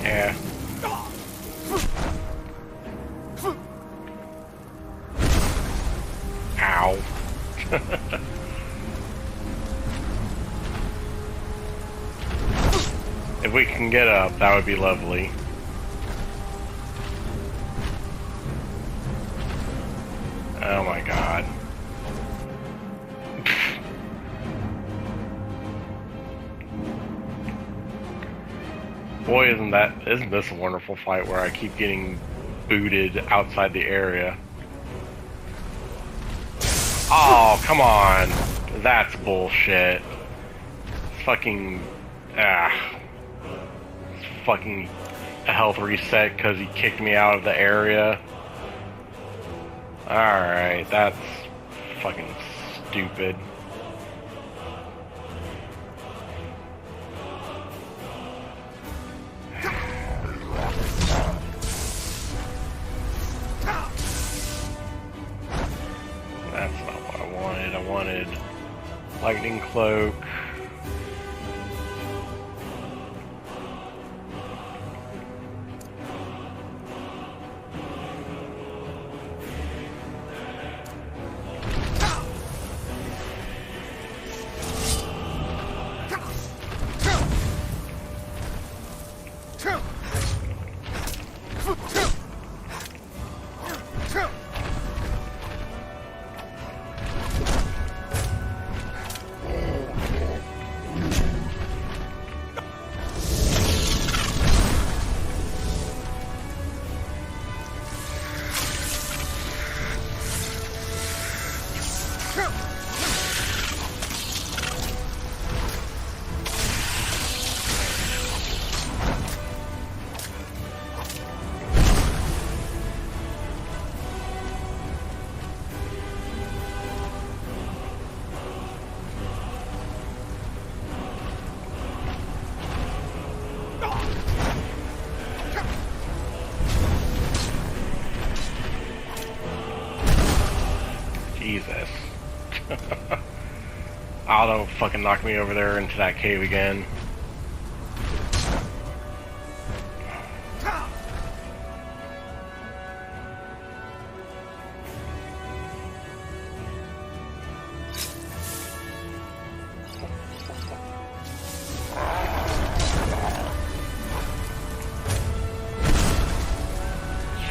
Yeah. Ow. If we can get up, that would be lovely. Oh my god. Boy, isn't this a wonderful fight where I keep getting booted outside the area. Oh, come on. That's bullshit. Fucking fucking a health reset because he kicked me out of the area. Alright, that's fucking stupid. That's not what I wanted. I wanted lightning cloak. Jesus. Oh, don't fucking knock me over there into that cave again.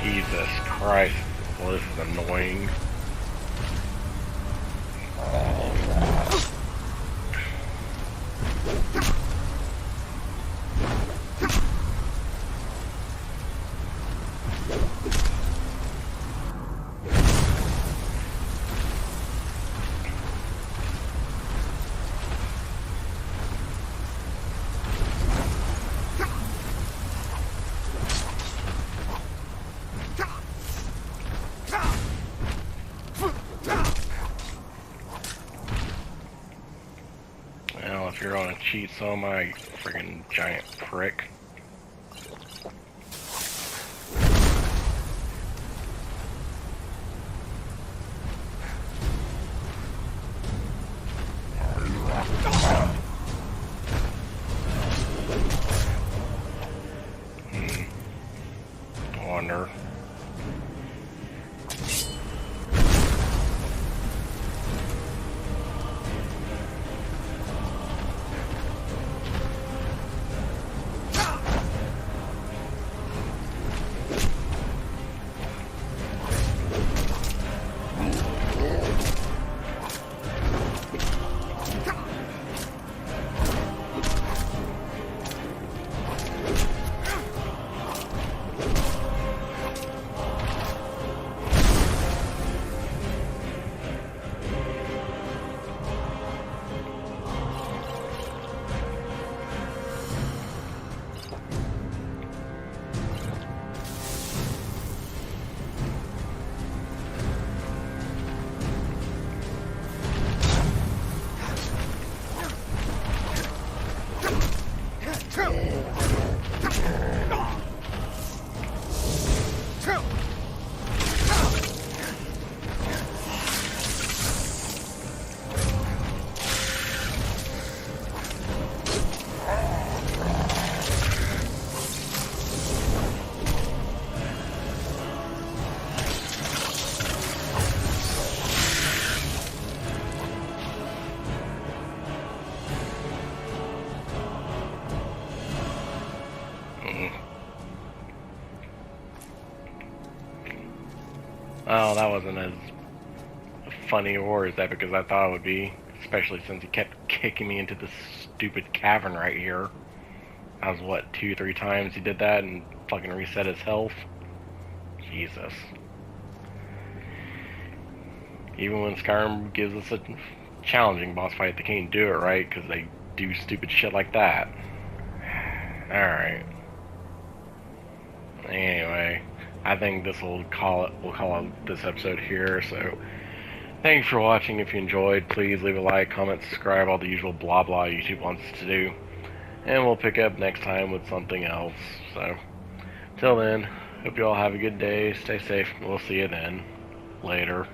Jesus Christ. Well, this is annoying. Well, if you're on a cheat, so am I, friggin' giant prick. I wonder. Well, that wasn't as funny or as epic as I thought it would be, especially since he kept kicking me into this stupid cavern right here. That was what, 2-3 times he did that and fucking reset his health? Jesus. Even when Skyrim gives us a challenging boss fight, they can't do it right because they do stupid shit like that. Alright. Anyway, I think we'll call it this episode here, so thanks for watching. If you enjoyed, please leave a like, comment, subscribe, all the usual blah blah YouTube wants us to do. And we'll pick up next time with something else. So, till then, hope you all have a good day, stay safe, and we'll see you then. Later.